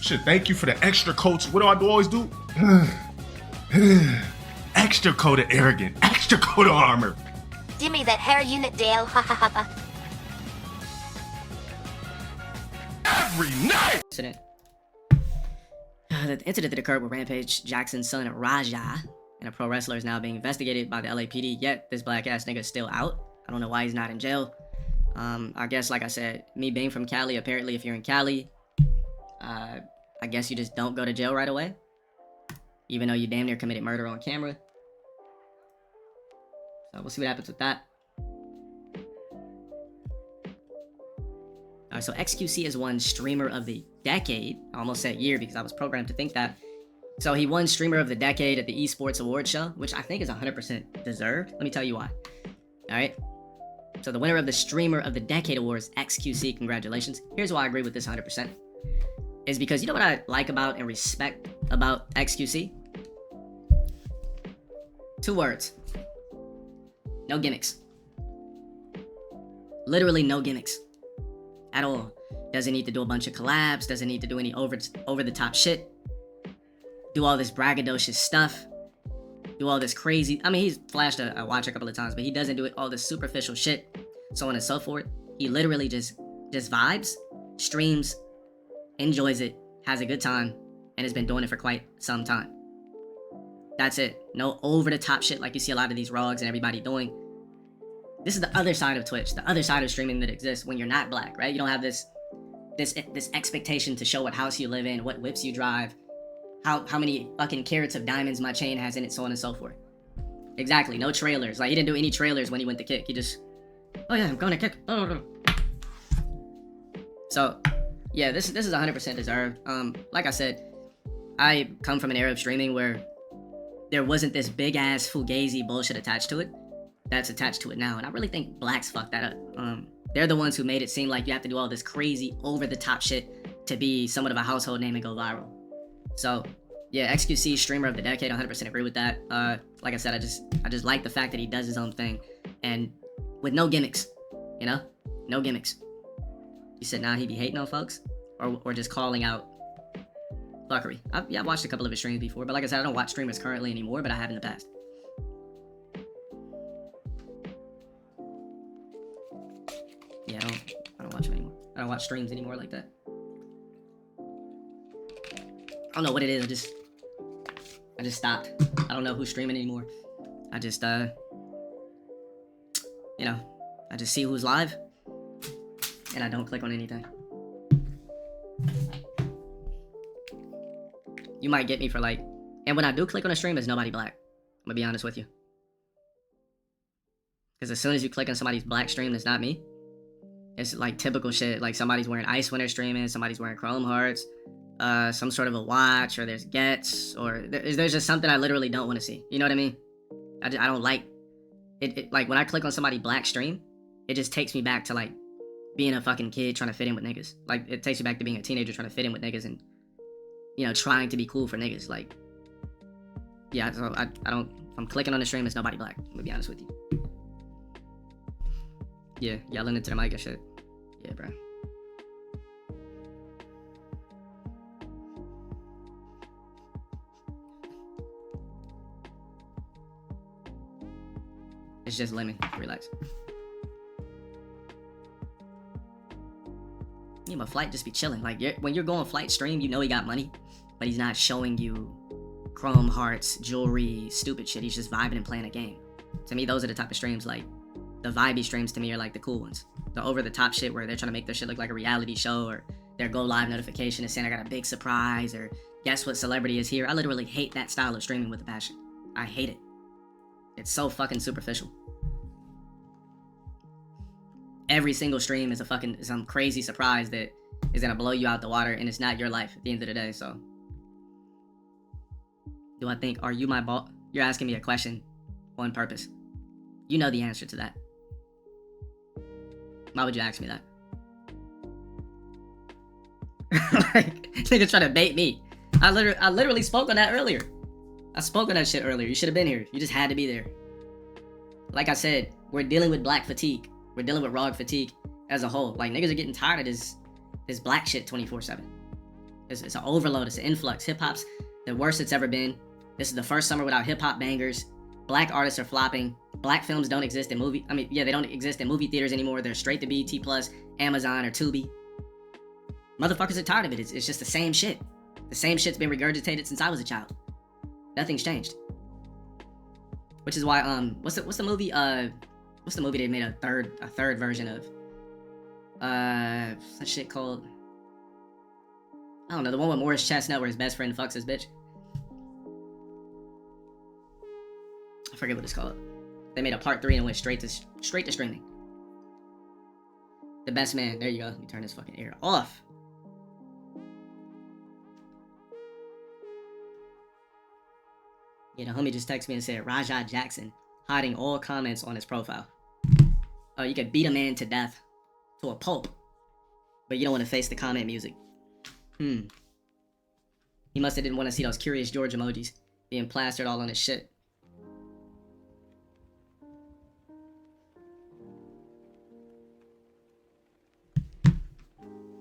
Shit, thank you for the extra coats. What do I always do? Extra coat of arrogant, extra coat of armor. Give me that hair unit, Dale. Ha ha ha ha. Every night! Incident. The incident that occurred with Rampage Jackson's son Raja, and a pro wrestler, is now being investigated by the LAPD, yet this black ass nigga is still out. I don't know why he's not in jail. I guess, like I said, me being from Cali, apparently if you're in Cali, I guess you just don't go to jail right away, even though you damn near committed murder on camera. So we'll see what happens with that. Alright, so XQC has won Streamer of the Decade. I almost said year because I was programmed to think that. So he won Streamer of the Decade at the Esports Awards show, which I think is 100% deserved. Let me tell you why. Alright. So the winner of the Streamer of the Decade Awards, XQC, congratulations. Here's why I agree with this 100%. Is because you know what I like about and respect about XQC? 2 words. No gimmicks. Literally no gimmicks. At all. Doesn't need to do a bunch of collabs. Doesn't need to do any over the top shit. Do all this braggadocious stuff. Do all this crazy. I mean, he's flashed a watch a couple of times, but he doesn't do it all this superficial shit, so on and so forth. He literally just vibes, streams, enjoys it, has a good time, and has been doing it for quite some time. That's it. No over the top shit like you see a lot of these rogs and everybody doing. This is the other side of Twitch, the other side of streaming that exists when you're not black, right? You don't have this expectation to show what house you live in, what whips you drive, how many fucking carats of diamonds my chain has in it, so on and so forth. Exactly, no trailers. Like, he didn't do any trailers when he went to kick. He just, oh yeah, I'm going to kick. Oh. So, yeah, this is 100% deserved. Like I said, I come from an era of streaming where there wasn't this big ass fugazi bullshit attached to it that's attached to it now, and I really think blacks fucked that up. They're the ones who made it seem like you have to do all this crazy over the top shit to be somewhat of a household name and go viral. So yeah, XQC Streamer of the Decade, 100% agree with that. Like I said, I just like the fact that he does his own thing and with no gimmicks, you know, no gimmicks. You said, nah, he be hating on folks or just calling out fuckery. I've watched a couple of his streams before, but like I said, I don't watch streamers currently anymore, but I have in the past. Yeah, I don't watch him anymore. I don't watch streams anymore like that. I don't know what it is. I just stopped. I don't know who's streaming anymore. I just you know, I just see who's live and I don't click on anything. You might get me for like, and when I do click on a stream, there's nobody black. I'm gonna be honest with you. Because as soon as you click on somebody's black stream that's not me, it's like typical shit. Like somebody's wearing Ice when they're streaming, somebody's wearing Chrome Hearts, some sort of a watch, or there's Gets, or there's just something I literally don't want to see. You know what I mean? I don't like it. Like when I click on somebody black stream, it just takes me back to like being a fucking kid trying to fit in with niggas. Like it takes me back to being a teenager trying to fit in with niggas and, you know, trying to be cool for niggas. Like, yeah, so I don't, if I'm clicking on the stream, it's nobody black. I'm gonna be honest with you. Yeah, yelling into the mic and shit. Yeah, bro. It's just lemon. Relax. Yeah, but Flight just be chilling. Like, when you're going Flight stream, you know he got money, but he's not showing you Chrome Hearts, jewelry, stupid shit. He's just vibing and playing a game. To me, those are the type of streams, like, the vibey streams to me are like the cool ones. The over-the-top shit where they're trying to make their shit look like a reality show, or their go live notification is saying I got a big surprise, or guess what celebrity is here. I literally hate that style of streaming with a passion. I hate it. It's so fucking superficial. Every single stream is some crazy surprise that is gonna blow you out the water, and it's not your life at the end of the day. So, do I think, are you my boss? You're asking me a question on purpose. You know the answer to that. Why would you ask me that? Like, nigga trying to bait me. I literally spoke on that earlier. I spoke on that shit earlier. You should have been here. You just had to be there. Like I said, we're dealing with black fatigue. We're dealing with ROG fatigue as a whole. Like, niggas are getting tired of this black shit 24/7. It's an overload. It's an influx. Hip hop's the worst it's ever been. This is the first summer without hip hop bangers. Black artists are flopping. Black films don't exist in they don't exist in movie theaters anymore. They're straight to BT Plus, Amazon, or Tubi. Motherfuckers are tired of it. It's just the same shit. The same shit's been regurgitated since I was a child. Nothing's changed. Which is why what's the movie they made a third version of? That shit called, I don't know, the one with Morris Chestnut where his best friend fucks his bitch. I forget what it's called. They made a part 3 and went straight to streaming. The Best Man. There you go. Let me turn this fucking air off. Yeah, the homie just texted me and said Rajah Jackson hiding all comments on his profile. Oh, you could beat a man to death, to a pulp, but you don't want to face the comment music. He must have didn't want to see those Curious George emojis being plastered all on his shit.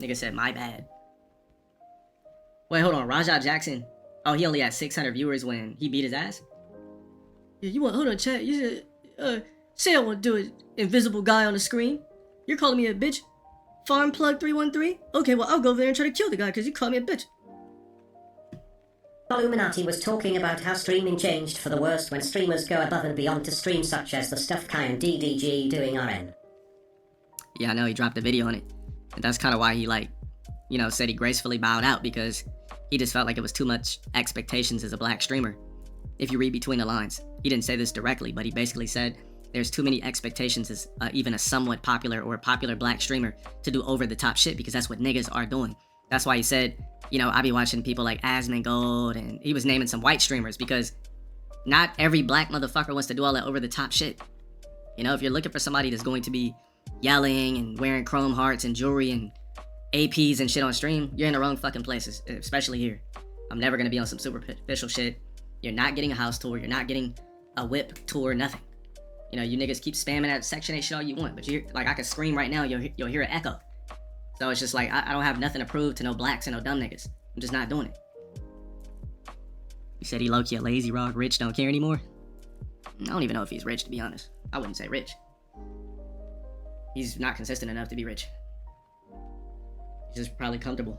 Nigga said, my bad. Wait, hold on. Rajah Jackson. Oh, he only had 600 viewers when he beat his ass? Yeah, hold on, chat. You said, say I want to do an invisible guy on the screen. You're calling me a bitch? Farm plug 313? Okay, well, I'll go over there and try to kill the guy because you called me a bitch. Illuminati was talking about how streaming changed for the worst when streamers go above and beyond to stream, such as the stuff Kai and DDG doing RN. Yeah, I know, he dropped a video on it. And that's kind of why he, said he gracefully bowed out, because he just felt like it was too much expectations as a black streamer. If you read between the lines. He didn't say this directly, but he basically said there's too many expectations as even a somewhat popular or popular black streamer to do over-the-top shit, because that's what niggas are doing. That's why he said, I be watching people like Asmongold, and he was naming some white streamers, because not every black motherfucker wants to do all that over-the-top shit. If you're looking for somebody that's going to be yelling and wearing chrome hearts and jewelry and APs and shit on stream, you're in the wrong fucking places, especially here. I'm never gonna be on some superficial shit. You're not getting a house tour, you're not getting a whip tour, nothing. You niggas keep spamming that Section 8 shit all you want, but I could scream right now, you'll hear an echo. So it's just like, I don't have nothing to prove to no blacks and no dumb niggas. I'm just not doing it. You said he low-key a lazy rock, rich, don't care anymore? I don't even know if he's rich, to be honest. I wouldn't say rich. He's not consistent enough to be rich. He's just probably comfortable.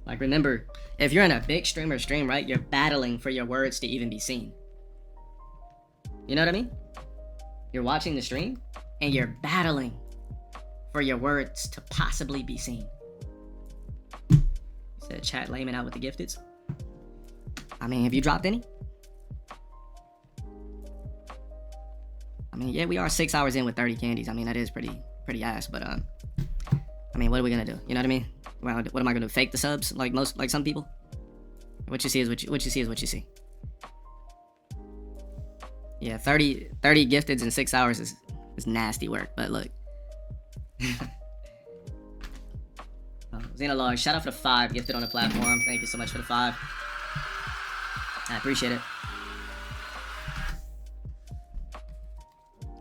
Like, remember, if you're in a big streamer stream, right, you're battling for your words to even be seen. You know what I mean? You're watching the stream, and you're battling for your words to possibly be seen. You said chat layman out with the gifteds. I mean, have you dropped any? I mean, yeah, we are 6 hours in with 30 candies. I mean, that is pretty ass, but I mean, what are we gonna do? You know what I mean? Well, what am I gonna do? Fake the subs like some people? What you see is what you see. Yeah, 30 gifteds in 6 hours is nasty work, but look. Xenolog, shout out for the 5 gifted on the platform. Thank you so much for the 5. I appreciate it.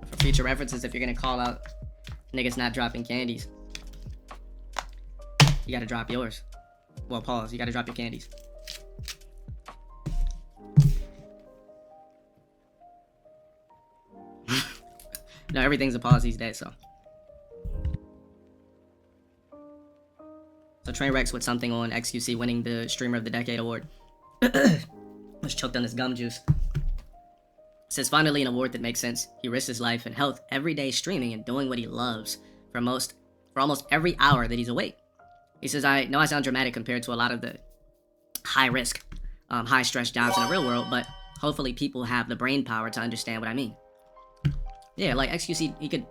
For future references, if you're gonna call out niggas not dropping candies, you gotta drop yours. Well, pause. You gotta drop your candies. No, everything's a pause these days, so. So Trainwreck's with something on XQC winning the Streamer of the Decade award. Was choked on his gum juice. Says finally an award that makes sense. He risks his life and health every day streaming and doing what he loves for almost every hour that he's awake. He says, I know I sound dramatic compared to a lot of the high risk, high stress jobs in the real world, but hopefully people have the brain power to understand what I mean. Yeah, like XQC, he could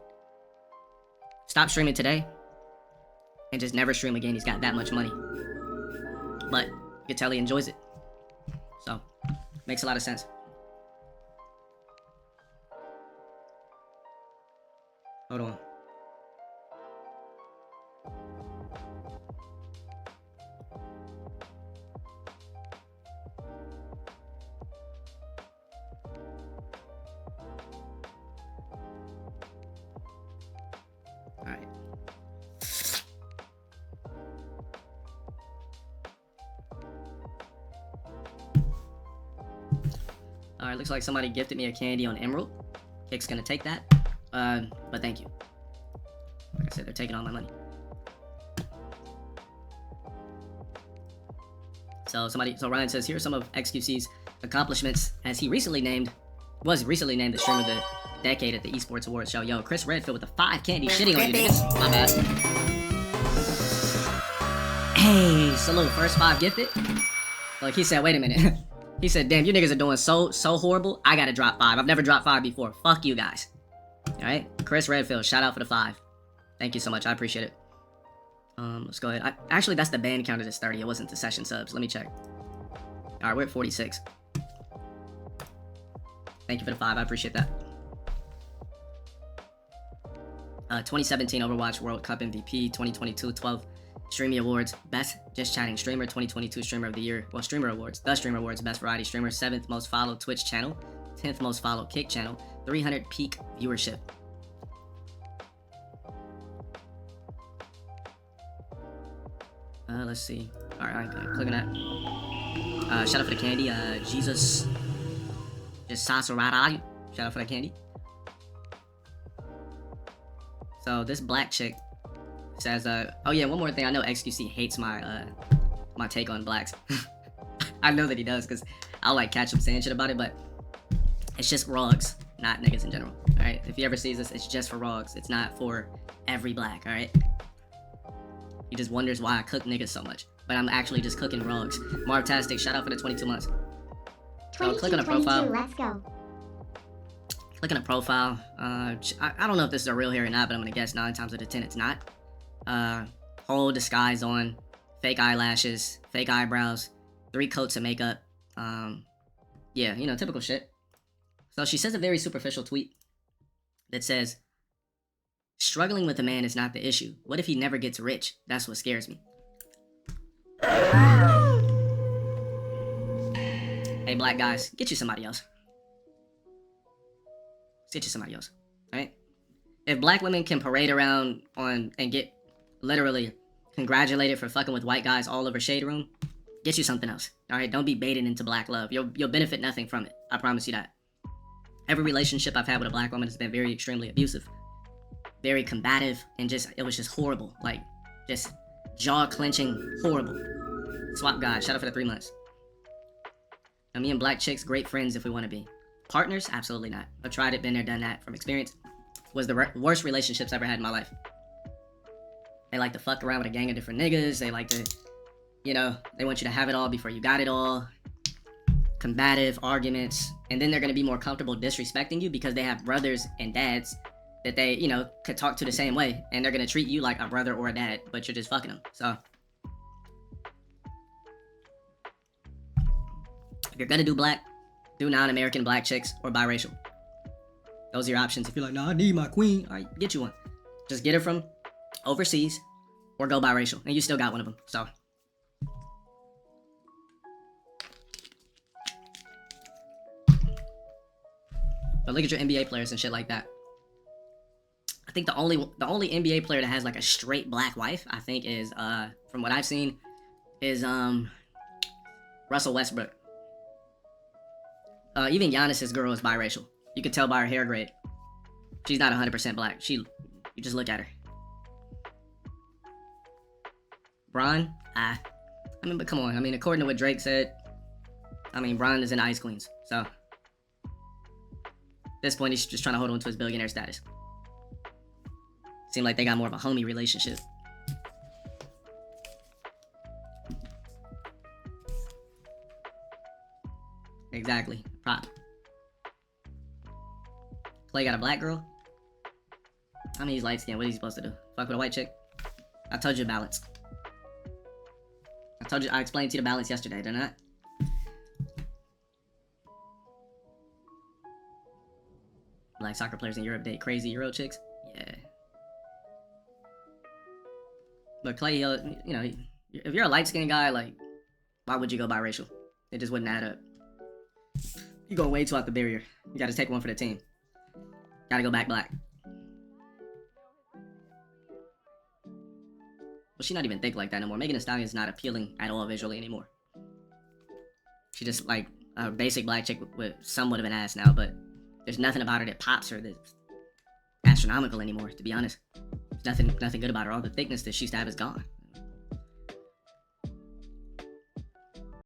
stop streaming today and just never stream again. He's got that much money. But you can tell he enjoys it. So, makes a lot of sense. Hold on. Alright, looks like somebody gifted me a candy on Emerald. Kick's gonna take that. But thank you. Like I said, they're taking all my money. So Ryan says, here are some of XQC's accomplishments as he was recently named the streamer of the decade at the Esports Awards show. Yo, Chris Redfield with the 5 candy shitting on you niggas. My bad. Hey, salute. First 5 gifted. Like he said, wait a minute. He said, damn, you niggas are doing so horrible. I gotta drop 5. I've never dropped 5 before. Fuck you guys. Alright? Chris Redfield, shout out for the 5. Thank you so much. I appreciate it. Let's go ahead. Actually, that's the band counted as 30. It wasn't the session subs. Let me check. Alright, we're at 46. Thank you for the 5. I appreciate that. 2017 Overwatch World Cup MVP. 2022 12 Streamy Awards. Best Just Chatting Streamer. 2022 Streamer of the Year. Well, Streamer Awards. The Streamer Awards. Best Variety Streamer. 7th most followed Twitch channel. 10th most followed Kick channel. 300 peak viewership. Let's see. Alright, clicking that. Shout out for the candy. Jesus. Just Sasarada. Shout out for the candy. So this black chick says, oh yeah, one more thing. I know XQC hates my my take on blacks. I know that he does, because I'll like catch him saying shit about it, but it's just rogues, not niggas in general. Alright? If he ever sees this, it's just for rogues. It's not for every black, alright? He just wonders why I cook niggas so much. But I'm actually just cooking rogues. Marvtastic, shout out for the 22 months. So click on a profile. Let's go. Click on a profile. I don't know if this is a real hair or not, but I'm gonna guess 9 times out of 10 it's not. Whole disguise on, fake eyelashes, fake eyebrows, 3 coats of makeup. Yeah, you know, typical shit. So she says a very superficial tweet that says, struggling with a man is not the issue. What if he never gets rich? That's what scares me. Hey, black guys, get you somebody else. Get you somebody else, right? If black women can parade around and get literally congratulated for fucking with white guys all over Shade Room, get you something else, all right? Don't be baited into black love. You'll benefit nothing from it. I promise you that. Every relationship I've had with a black woman has been very extremely abusive, very combative, and it was just horrible. Like, just jaw-clenching, horrible. Swap God, shout out for the 3 months. Now, me and black chicks, great friends if we want to be. Partners? Absolutely not. I've tried it, been there, done that from experience. Was the worst relationships I ever had in my life. They like to fuck around with a gang of different niggas. They like to, you know, they want you to have it all before you got it all. Combative arguments. And then they're going to be more comfortable disrespecting you because they have brothers and dads that they, you know, could talk to the same way. And they're going to treat you like a brother or a dad, but you're just fucking them. So, if you're going to do black, do non-American black chicks or biracial. Those are your options. If you're like, nah, I need my queen. All right, get you one. Just get her from overseas or go biracial. And you still got one of them, so. But look at your NBA players and shit like that. I think the only NBA player that has like a straight black wife, I think is, from what I've seen, is Russell Westbrook. Even Giannis's girl is biracial. You could tell by her hair grade. She's not 100% black. You just look at her. Bron? I mean, but come on. I mean, according to what Drake said, I mean, Bron is in Ice Queens. So, at this point, he's just trying to hold on to his billionaire status. Seemed like they got more of a homie relationship. Exactly. Prop. Clay got a black girl? I mean, he's light skinned. What is he supposed to do? Fuck with a white chick? I told you the balance. I explained to you the balance yesterday, didn't I? Black soccer players in Europe date crazy Euro chicks? Yeah. But Clay, you know, if you're a light skinned guy, like, why would you go biracial? It just wouldn't add up. You go way too out the barrier. You gotta take one for the team. Gotta go back black. Well, she not even think like that no more. Megan Thee Stallion is not appealing at all visually anymore. She just like a basic black chick with somewhat of an ass now, but there's nothing about her that pops her that's astronomical anymore, to be honest. There's nothing good about her. All the thickness that she used to have is gone.